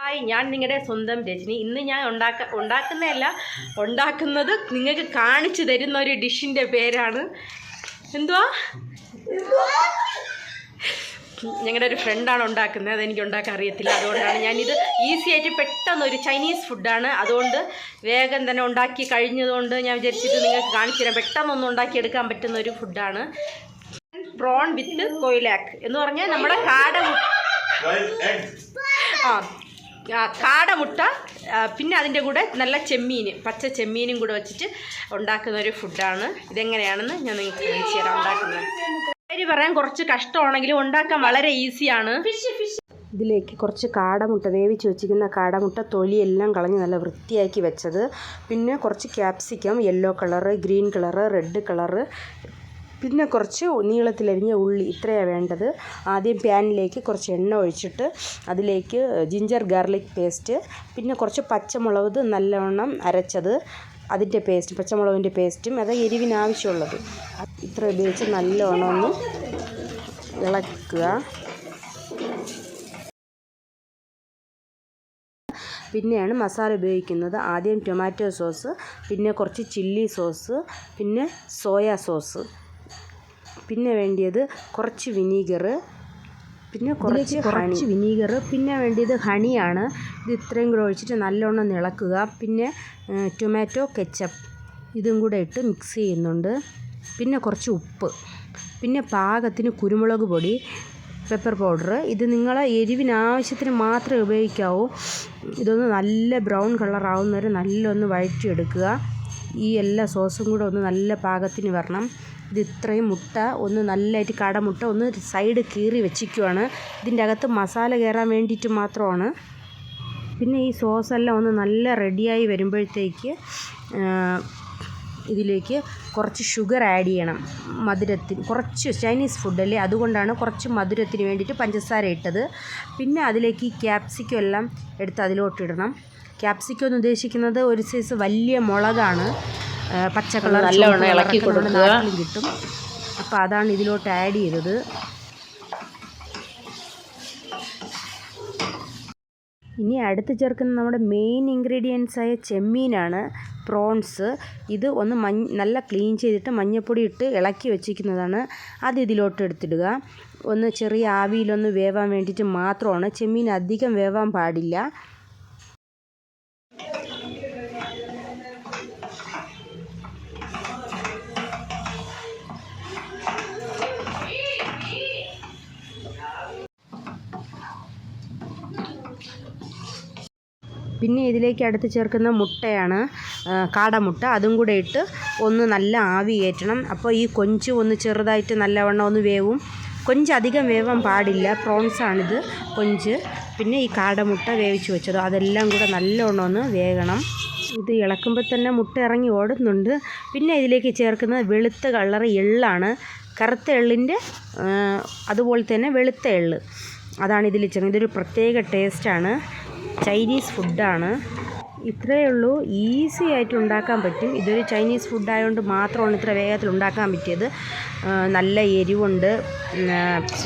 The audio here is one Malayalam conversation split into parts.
ഹായ്, ഞാൻ നിങ്ങളുടെ സ്വന്തം രജനി. ഇന്ന് ഞാൻ ഉണ്ടാക്കുന്നത് നിങ്ങൾക്ക് കാണിച്ചു തരുന്ന ഒരു ഡിഷിൻ്റെ പേരാണ് എന്തുവാ? ഞങ്ങളുടെ ഒരു ഫ്രണ്ടാണ് ഉണ്ടാക്കുന്നത്. അതെനിക്ക് ഉണ്ടാക്കാൻ അറിയത്തില്ല. അതുകൊണ്ടാണ് ഞാനിത് ഈസി ആയിട്ട് പെട്ടെന്നൊരു ചൈനീസ് ഫുഡാണ്. അതുകൊണ്ട് വേഗം തന്നെ ഉണ്ടാക്കി കഴിഞ്ഞതുകൊണ്ട് ഞാൻ വിചാരിച്ചിട്ട് നിങ്ങൾക്ക് കാണിച്ചു തരാം. പെട്ടെന്നൊന്നും ഉണ്ടാക്കിയെടുക്കാൻ പറ്റുന്ന ഒരു ഫുഡാണ് പ്രോൺ വിത്ത് കൊയിലാക്ക് എന്ന് പറഞ്ഞാൽ നമ്മുടെ കാടമുട്ട, പിന്നെ അതിൻ്റെ കൂടെ നല്ല ചെമ്മീൻ, പച്ച ചെമ്മീനും കൂടെ വെച്ചിട്ട് ഉണ്ടാക്കുന്ന ഒരു ഫുഡാണ്. ഇതെങ്ങനെയാണെന്ന് ഞാൻ നിങ്ങൾക്ക് കാണിച്ചു തരാം ഉണ്ടാക്കുന്നത്. പേര് പറയാൻ കുറച്ച് കഷ്ടമാണെങ്കിലും ഉണ്ടാക്കാൻ വളരെ ഈസിയാണ്. ഇതിലേക്ക് കുറച്ച് കാടമുട്ട, വേവിച്ച് വെച്ചിരിക്കുന്ന കാടമുട്ട തൊലിയെല്ലാം കളഞ്ഞ് നല്ല വൃത്തിയാക്കി വെച്ചത്, പിന്നെ കുറച്ച് capsicum, yellow colour, green colour, red colour, പിന്നെ കുറച്ച് നീളത്തിലരിഞ്ഞ ഉള്ളി, ഇത്രയാണ് വേണ്ടത്. ആദ്യം പാനിലേക്ക് കുറച്ച് എണ്ണ ഒഴിച്ചിട്ട് അതിലേക്ക് ജിഞ്ചർ ഗാർലിക് പേസ്റ്റ്, പിന്നെ കുറച്ച് പച്ചമുളക് നല്ലവണ്ണം അരച്ചത്, അതിൻ്റെ പേസ്റ്റ്, പച്ചമുളകിൻ്റെ പേസ്റ്റും, അത് എരിവിനാവശ്യമുള്ളത്, ഇത്ര ഉപയോഗിച്ച് നല്ലവണ്ണം ഒന്ന് ഇളക്കുക. പിന്നെയാണ് മസാല ഉപയോഗിക്കുന്നത്. ആദ്യം ടൊമാറ്റോ സോസ്, പിന്നെ കുറച്ച് ചില്ലി സോസ്, പിന്നെ സോയാ സോസ്, പിന്നെ വേണ്ടിയത് കുറച്ച് വിനീഗർ, പിന്നെ കുറച്ച് വിനീഗർ, പിന്നെ വേണ്ടിയത് ഹണിയാണ്. ഇത് ഇത്രയും കൂടെ ഒഴിച്ചിട്ട് നല്ലോണം ഇളക്കുക. പിന്നെ ടൊമാറ്റോ കെച്ചപ്പ് ഇതും കൂടെ ഇട്ട് മിക്സ് ചെയ്യുന്നുണ്ട്. പിന്നെ കുറച്ച് ഉപ്പ്, പിന്നെ പാകത്തിന് കുരുമുളക് പൊടി, പെപ്പർ പൗഡർ. ഇത് നിങ്ങളെ എരിവിനാവശ്യത്തിന് മാത്രമേ ഉപയോഗിക്കാവൂ. ഇതൊന്ന് നല്ല ബ്രൗൺ കളറാവുന്നവരെ നല്ലൊന്ന് വഴറ്റിയെടുക്കുക. ഈ എല്ലാ സോസും കൂടെ ഒന്ന് നല്ല പാകത്തിന് വരണം. ഇത് ഇത്രയും മുട്ട ഒന്ന് നല്ലതായിട്ട് കാടമുട്ട ഒന്ന് സൈഡ് കീറി വെച്ചിരിക്കുവാണ്. ഇതിൻ്റെ അകത്ത് മസാല കയറാൻ വേണ്ടിയിട്ട് മാത്രമാണ്. പിന്നെ ഈ സോസെല്ലാം ഒന്ന് നല്ല റെഡിയായി വരുമ്പോഴത്തേക്ക് ഇതിലേക്ക് കുറച്ച് ഷുഗർ ആഡ് ചെയ്യണം. മധുരത്തിന് കുറച്ച് ചൈനീസ് ഫുഡല്ലേ, അതുകൊണ്ടാണ് കുറച്ച് മധുരത്തിന് വേണ്ടിയിട്ട് പഞ്ചസാര ഇട്ടത്. പിന്നെ അതിലേക്ക് ഈ ക്യാപ്സിക്കം എല്ലാം എടുത്ത് അതിലോട്ടിടണം. ക്യാപ്സിക്കം എന്ന് ഉദ്ദേശിക്കുന്നത് ഒരു സൈസ് വലിയ മുളകാണ്, പച്ച കളർ, നല്ലവണ്ണം ഇളക്കി കൊടുക്കുക, കിട്ടും. അപ്പോൾ അതാണ് ഇതിലോട്ട് ആഡ് ചെയ്തത്. ഇനി അടുത്ത് ചേർക്കുന്ന നമ്മുടെ മെയിൻ ഇൻഗ്രീഡിയൻസായ ചെമ്മീനാണ്, പ്രോൺസ്. ഇത് ഒന്ന് നല്ല ക്ലീൻ ചെയ്തിട്ട് മഞ്ഞൾപ്പൊടി ഇട്ട് ഇളക്കി വെച്ചിരിക്കുന്നതാണ്. അത് ഇതിലോട്ട് എടുത്തിടുക. ഒന്ന് ചെറിയ ആവിയിലൊന്ന് വേവാൻ വേണ്ടിയിട്ട് മാത്രമാണ്. ചെമ്മീൻ അധികം വേവാൻ പാടില്ല. പിന്നെ ഇതിലേക്ക് അടുത്ത് ചേർക്കുന്ന മുട്ടയാണ്, കാടമുട്ട. അതും കൂടെ ഇട്ട് ഒന്ന് നല്ല ആവി കയറ്റണം. അപ്പോൾ ഈ കൊഞ്ച് ഒന്ന് ചെറുതായിട്ട് നല്ലവണ്ണം ഒന്ന് വേവും. കൊഞ്ച് അധികം വേവാൻ പാടില്ല, പ്രോൺസാണിത് കൊഞ്ച്. പിന്നെ ഈ കാടമുട്ട വേവിച്ച് വെച്ചതോ അതെല്ലാം കൂടെ നല്ലവണ്ണം ഒന്ന് വേകണം. ഇത് ഇളക്കുമ്പോൾ തന്നെ മുട്ട ഇറങ്ങി ഓടുന്നുണ്ട്. പിന്നെ ഇതിലേക്ക് ചേർക്കുന്നത് വെളുത്ത കളർ എള്ളാണ്, കറുത്ത എള്ളിൻ്റെ അതുപോലെ തന്നെ വെളുത്ത എള്ള്, അതാണ് ഇതിൽ ചേർക്കുന്നത്. ഇതൊരു പ്രത്യേക ടേസ്റ്റാണ്, ചൈനീസ് ഫുഡാണ്. ഇത്രയേ ഉള്ളൂ, ഈസി ആയിട്ട് ഉണ്ടാക്കാൻ പറ്റും. ഇതൊരു ചൈനീസ് ഫുഡായതുകൊണ്ട് മാത്രമാണ് ഇത്ര വേഗത്തിൽ ഉണ്ടാക്കാൻ പറ്റിയത്. നല്ല എരിവുണ്ട്.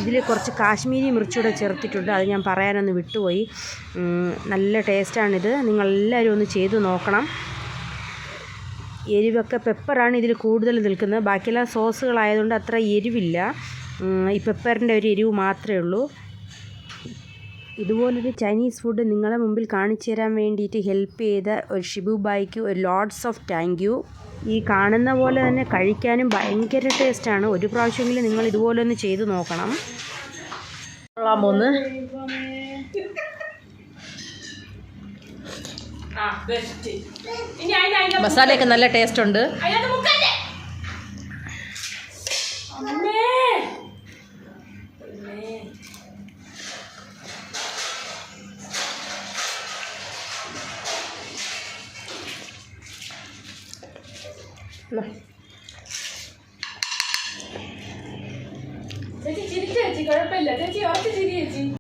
ഇതിൽ കുറച്ച് കാശ്മീരി മിർച്ചൂടെ ചേർത്തിട്ടുണ്ട്, അത് ഞാൻ പറയാനൊന്ന് വിട്ടുപോയി. നല്ല ടേസ്റ്റാണിത്, നിങ്ങളെല്ലാവരും ഒന്ന് ചെയ്തു നോക്കണം. എരിവൊക്കെ പെപ്പറാണ് ഇതിൽ കൂടുതൽ നിൽക്കുന്നത്, ബാക്കിയെല്ലാം സോസുകളായതുകൊണ്ട് അത്ര എരിവില്ല. ഈ പെപ്പറിൻ്റെ ഒരു എരിവ് മാത്രമേ ഉള്ളൂ. ഇതുപോലൊരു ചൈനീസ് ഫുഡ് നിങ്ങളെ മുമ്പിൽ കാണിച്ചു തരാൻ വേണ്ടിയിട്ട് ഹെൽപ്പ് ചെയ്ത ഒരു ഷിബു ബായിക്ക് ഒരു ലോഡ്സ് ഓഫ് താങ്ക് യു. ഈ കാണുന്ന പോലെ തന്നെ കഴിക്കാനും ഭയങ്കര ടേസ്റ്റാണ്. ഒരു പ്രാവശ്യമെങ്കിലും നിങ്ങൾ ഇതുപോലെ ഒന്ന് ചെയ്ത് നോക്കണം. മസാലയൊക്കെ നല്ല ടേസ്റ്റ് ഉണ്ട്. ചേച്ചി ചിരിച്ചു ചേച്ചി, കുഴപ്പമില്ല ചേച്ചി, ഉറച്ച് ചിരി ചേച്ചി.